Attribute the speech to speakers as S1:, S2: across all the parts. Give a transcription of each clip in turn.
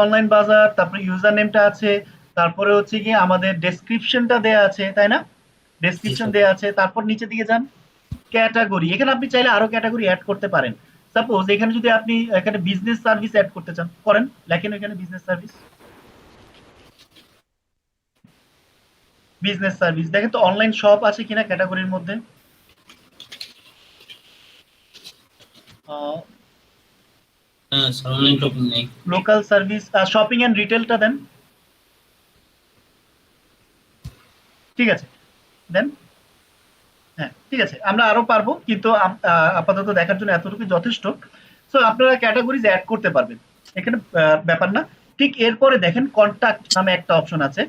S1: Online বাজার, তারপরে user নেমটা আছে, তারপরে হচ্ছে গিয়ে আমাদের ডেসক্রিপশনটা দেয়া আছে, তাই না?
S2: জি
S1: ডেসক্রিপশন
S2: স্যার।
S1: দেয়া আছে, তারপর নিচের দিকে যান, ক্যাটাগরি। এখানে আপনি চাইলে আরো ক্যাটাগরি অ্যাড করতে পারেন। সাপোজ এখানে যদি আপনি এখানে বিজনেস সার্ভিস অ্যাড করতে চান, করেন, লেখেন এখানে বিজনেস সার্ভিস। বিজনেস সার্ভিস দেখেন তো অনলাইন শপ আছে কিনা ক্যাটাগরির মধ্যে।
S2: হ্যাঁ স্যার, অনলাইন শপিং নেই।
S1: লোকাল সার্ভিস, শপিং এন্ড রিটেলটা দেন। ঠিক আছে, দেন। হ্যাঁ, ঠিক আছে, আমরা আরো পারবো, কিন্তু আপাতত দেখার জন্য এতটুকু যথেষ্ট। সো আপনারা ক্যাটাগরিজ অ্যাড করতে পারবেন, এখানে ব্যাপার না। ঠিক এরপরে দেখেন কন্টাক্ট নামে একটা অপশন আছে,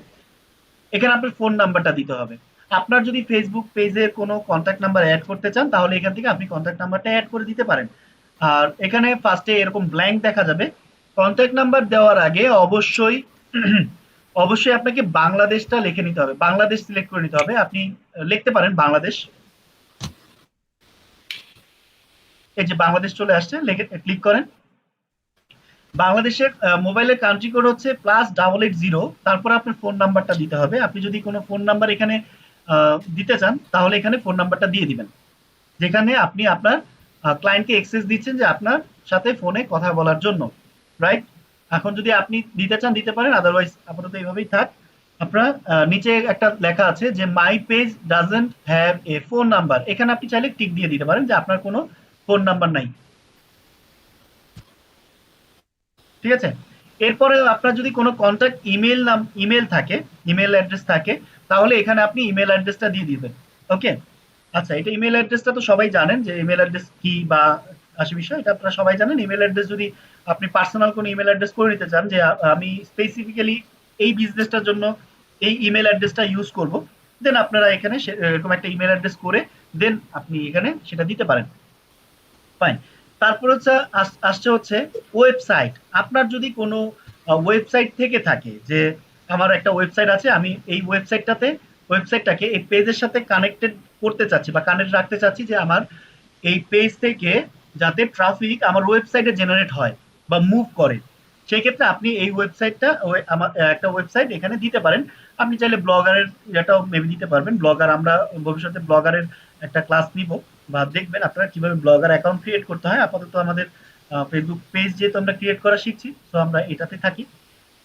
S1: এখানে আপনার ফোন নাম্বারটা দিতে হবে। আপনার যদি ফেসবুক পেজে কোনো কন্ট্যাক্ট নাম্বার অ্যাড করতে চান, তাহলে এখান থেকে আপনি কন্ট্যাক্ট নাম্বারটা অ্যাড করে দিতে পারেন। আর এখানে ফার্স্টে এরকম ব্ল্যাঙ্ক দেখা যাবে। কন্ট্যাক্ট নাম্বার দেওয়ার আগে অবশ্যই অবশ্যই আপনাকে বাংলাদেশটা লিখে নিতে হবে, বাংলাদেশ সিলেক্ট করে নিতে হবে। আপনি লিখতে পারেন বাংলাদেশ, এই যে বাংলাদেশ চলে আসছে, লিখে ক্লিক করেন। বাংলাদেশের মোবাইলের কান্ট্রি কোড হচ্ছে +880, তারপরে আপনার ফোন নাম্বারটা দিতে হবে। আপনি যদি কোনো ফোন নাম্বার এখানে দিতে চান, তাহলে এখানে ফোন নাম্বারটা দিয়ে দিবেন, যেখানে আপনি আপনার ক্লায়েন্টকে অ্যাক্সেস দিচ্ছেন যে আপনার সাথে ফোনে কথা বলার জন্য, রাইট? এখন যদি আপনি দিতে চান দিতে পারেন, আদারওয়াইজ আপাতত এইভাবেই থাক। আপনার নিচে একটা লেখা আছে যে my page doesn't have a phone number, এখানে আপনি চাইলে টিক দিয়ে দিতে পারেন যে আপনার কোনো ফোন নাম্বার নাই। ঠিক আছে, এরপরে আপনার যদি কোনো কন্ট্যাক্ট ইমেল থাকে, ইমেল অ্যাড্রেস থাকে, তাহলে এখানে আপনি ইমেল অ্যাড্রেসটা দিয়ে দিবেন। ওকে, আচ্ছা, এটা ইমেল অ্যাড্রেসটা তো সবাই জানেন যে ইমেল অ্যাড্রেস কি বা আসে বিষয়, এটা আপনারা সবাই জানেন। ইমেল অ্যাড্রেস যদি আপনি পার্সোনাল কোনো ইমেল অ্যাড্রেস করে নিতে চান যে আমি স্পেসিফিক্যালি এই বিজনেসটার জন্য এই ইমেল অ্যাড্রেসটা ইউজ করব, দেন আপনারা এখানে এরকম একটা ইমেল অ্যাড্রেস করে দেন আপনি এখানে সেটা দিতে পারেন। ফাইন। তারপর হচ্ছে আসছে হচ্ছে ওয়েবসাইট। আপনার যদি কোনো ওয়েবসাইট থেকে থাকে যে আমার একটা ওয়েবসাইট আছে, আমি এই ওয়েবসাইটটাকে এই পেজের সাথে কানেক্টেড করতে চাচ্ছি বা কানেক্ট রাখতে চাচ্ছি, যে আমার এই পেজ থেকে যাতে ট্রাফিক আমার ওয়েবসাইটে জেনারেট হয় বা মুভ করে, সেই ক্ষেত্রে আপনি এই ওয়েবসাইটটা আমার একটা ওয়েবসাইট এখানে দিতে পারেন। আপনি চাইলে ব্লগারের এটাও মেবি দিতে পারবেন। ব্লগার আমরা ভবিষ্যতে ব্লগারের একটা ক্লাস নিব, বা দেখবেন আপনারা কিভাবে ব্লগার অ্যাকাউন্ট ক্রিয়েট করতে হয়। আপাতত আমাদের ফেসবুক পেজ যেহেতু আমরা ক্রিয়েট করা শিখছি, তো আমরা এটাতে থাকি।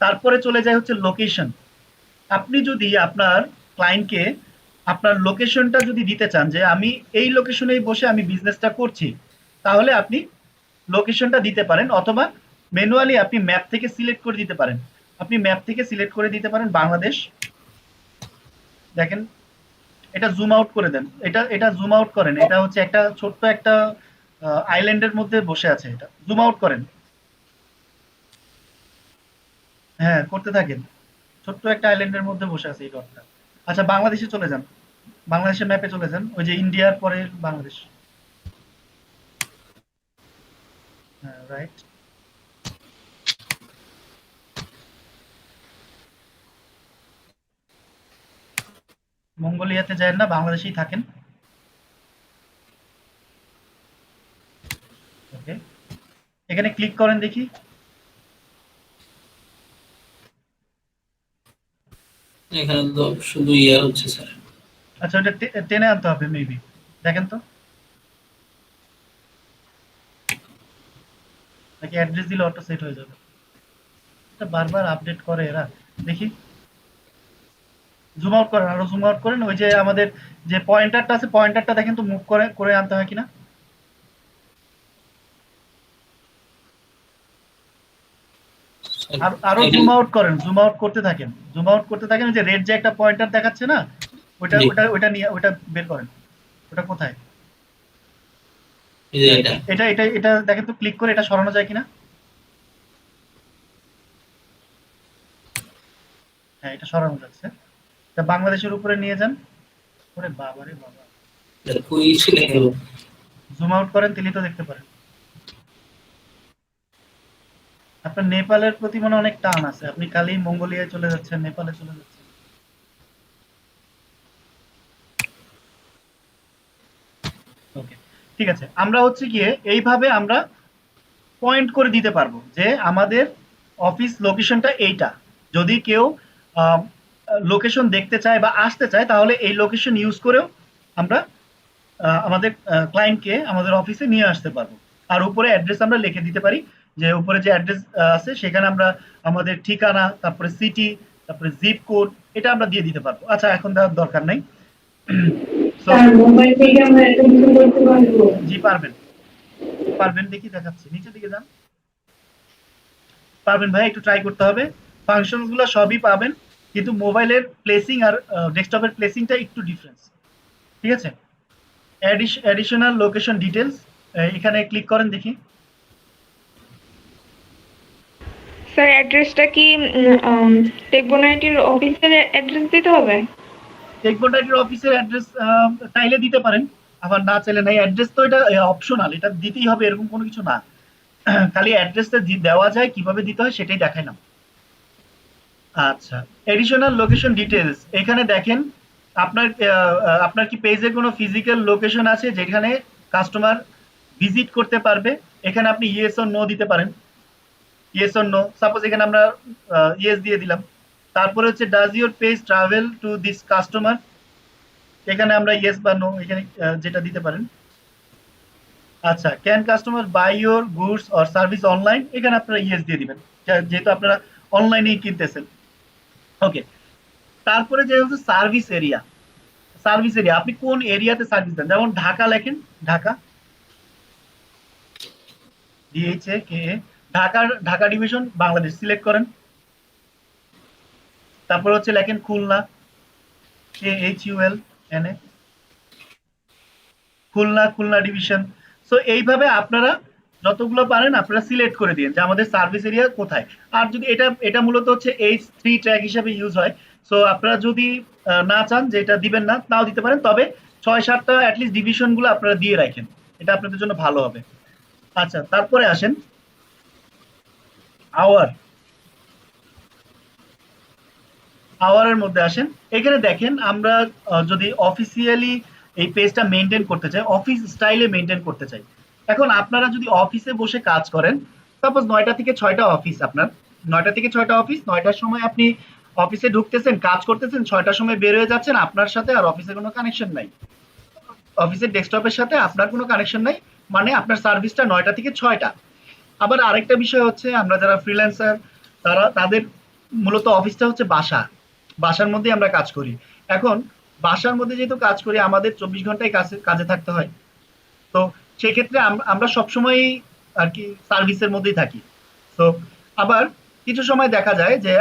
S1: তারপরে চলে যায় হচ্ছে লোকেশন। আপনি যদি আপনার ক্লায়েন্টকে আপনার লোকেশনটা যদি দিতে চান যে আমি এই লোকেশনেই বসে আমি বিজনেসটা করছি, তাহলে আপনি লোকেশনটা দিতে পারেন, অথবা ম্যানুয়ালি আপনি ম্যাপ থেকে সিলেক্ট করে দিতে পারেন। আপনি ম্যাপ থেকে সিলেক্ট করে দিতে পারেন বাংলাদেশ। দেখেন, এটা জুম আউট করে দেন, এটা এটা জুম আউট করেন, এটা হচ্ছে একটা ছোট্ট একটা আইল্যান্ডের মধ্যে বসে আছে, এটা জুম আউট করেন। হ্যাঁ, করতে থাকেন, ছোট্ট একটা আইল্যান্ডের মধ্যে বসে আছে এই ডটটা। আচ্ছা, বাংলাদেশে চলে যান, বাংলাদেশের ম্যাপে চলে যান, ওই যে ইন্ডিয়ার পরে বাংলাদেশ। হ্যাঁ, রাইট। মঙ্গোলিয়াতে যায় না, বাংলাদেশেই থাকেন। ওকে, এখানে ক্লিক করেন দেখি।
S2: এখানে তো শুধু ইয়ে হচ্ছে স্যার।
S1: আচ্ছা, ওটা টেনে আনতে হবে মেবি, দেখেন তো, নাকি অ্যাড্রেস দিলে অটো সেট হয়ে যাবে। এটা বারবার আপডেট করে এরা, দেখি। জুম আউট করেন, আরো জুম আউট করেন, ওই যে আমাদের যে পয়েন্টারটা আছে, পয়েন্টারটা দেখেন তো মুভ করে করে আনতে হয় কিনা।
S2: স্যার
S1: আর আরো
S2: এখানে
S1: জুম আউট করেন, জুম আউট করতে থাকেন, জুম আউট করতে থাকেন, ওই যে রেড যে একটা পয়েন্টার দেখাচ্ছে না, ওইটা
S2: জি
S1: ওইটা ওইটা নিয়ে ওইটা বের করেন। ওটা কোথায়?
S2: এই যে এটা।
S1: এটা এটা এটা দেখেন তো, ক্লিক করে এটা সরানো যায় কিনা। হ্যাঁ, এটা সরানো যাচ্ছে। এটা বাংলাদেশের উপরে নিয়ে যান। ওরে বাবা রে বাবা,
S2: স্যার কই ছিলে গেল?
S1: জুম আউট করেন, তাহলে তো দেখতে পারেন। আপনার নেপালের প্রতি মনে হয় অনেক টান আছে, আপনি খালি মঙ্গোলিয়ায় চলে যাচ্ছেন, নেপালে চলে যাচ্ছেন। ওকে, ঠিক আছে, আমরা হচ্ছে গিয়ে এইভাবে আমরা পয়েন্ট করে দিতে পারবো যে আমাদের অফিস লোকেশনটা এইটা। যদি কেউ লোকেশন দেখতে চায় বা আসতে চায় তাহলে এই লোকেশন ইউজ করেও আমরা আমাদের ক্লায়েন্টকে আমাদের অফিসে নিয়ে আসতে পারবো। আর উপরে অ্যাড্রেস আমরা লিখে দিতে পারি, যে উপরে যে অ্যাড্রেস আছে সেখানে আমরা আমাদের ঠিকানা, তারপরে সিটি, তারপরে জিপ কোড এটা আমরা দিয়ে দিতে পারবো। আচ্ছা, এখন দেওয়ার দরকার নেই। সো
S3: স্যার মোবাইল থেকে আমরা এত কিছু করতে পারবো?
S1: জি পারবেন, পারবেন দেখি দেখাচ্ছি, নিচের দিকে যান। পারবেন ভাই, একটু ট্রাই করতে হবে। ফাংশনস গুলো সবই পাবেন, কিন্তু মোবাইলের প্লেসিং আর ডেস্কটপের প্লেসিংটা একটু ডিফারেন্স। ঠিক আছে, অ্যাডিশনাল লোকেশন ডিটেলস, এখানে ক্লিক করেন দেখি।
S4: স্যার অ্যাড্রেসটা কি টেকবোনাইটির অফিসের অ্যাড্রেস দিতে হবে?
S1: টেকবোনাইটের অফিসের অ্যাড্রেস চাইলে দিতে পারেন, আবার না চাইলে নাই। অ্যাড্রেস তো এটা অপশনাল, এটা দিতেই হবে এরকম কোনো কিছু না। খালি অ্যাড্রেসটা দেওয়া যায়, কিভাবে দিতে হয় সেটাই দেখাইলাম। আচ্ছা, এডিশনাল লোকেশন ডিটেলস এখানে দেখেন। আপনার কি পেজে কোনো ফিজিক্যাল লোকেশন আছে যেখানে কাস্টমার ভিজিট করতে পারবে? এখানে আপনি ইয়েস অর নো দিতে পারেন। ইয়েস অর নো, সাপোজ এখানে আমরা ইয়েস দিয়ে দিলাম। তারপরে হচ্ছে does your page travel to this customer, এখানে আমরা ইয়েস বা নো এখানে যেটা দিতে পারেন। আচ্ছা, can customer buy your goods or service online, এখানে আপনারা ইয়েস দিয়ে দিবেন, যেহেতু আপনারা অনলাইনেই কিনতেছেন। ওকে, তারপরে যে হচ্ছে সার্ভিস এরিয়া। সার্ভিস এরিয়া আপনি কোন এরিয়াতে সার্ভিস দেন, যেমন ঢাকা লেখেন, ঢাকা ডিএইচএ কে এ, ঢাকা ডিভিশন বাংলাদেশ সিলেক্ট করেন। তারপর হচ্ছে লেখেন Khulna, KHULNA, Khulna, Khulna division. So এইভাবে আপনারা যতগুলো পারেন আপনারা সিলেক্ট করে দিন যে আমাদের সার্ভিস এরিয়া কোথায়। আর যদি এটা মূলত হচ্ছে H3 ট্র্যাক হিসাবে ইউজ হয়। সো আপনারা যদি না চান যে এটা দিবেন না, তাও দিতে পারেন, তবে 6-7টা অ্যাটলিস্ট ডিভিশন গুলো আপনারা দিয়ে রাখেন, এটা আপনাদের জন্য ভালো হবে। আচ্ছা, তারপরে আসেন আওয়ার। আওয়ারের মধ্যে আসেন, এখানে দেখেন আমরা যদি অফিসিয়ালি এই পেজটা মেনটেন করতে চাই, অফিস স্টাইলে মেনটেন করতে চাই। এখন আপনারা যদি অফিসে বসে কাজ করেন, সাপোজ 9টা থেকে 6টা অফিস আপনার, 9টা থেকে 6টা অফিস, 9টার সময় আপনি অফিসে ঢুকতেছেন, কাজ করতেছেন, 6টার সময় বের হয়ে যাচ্ছেন, আপনার সাথে আর অফিসের কোনো কানেকশন নাই, অফিসের ডেস্কটপের সাথে আপনার কোনো কানেকশন নাই, মানে আপনার সার্ভিসটা 9টা থেকে 6টা। আবার আরেকটা বিষয় হচ্ছে, আমরা যারা ফ্রিল্যান্সার তাদের মূলত অফিসটা হচ্ছে বাসার মধ্যেই আমরা কাজ করি। এখন বাসার মধ্যে যেহেতু কাজ করি, আমাদের 24 ঘন্টাই কাজে থাকতে হয়। তো সেক্ষেত্রে আমরা সবসময়ই আর কি সার্ভিসের মধ্যেই থাকি। তো আবার কিছু সময় দেখা যায় যে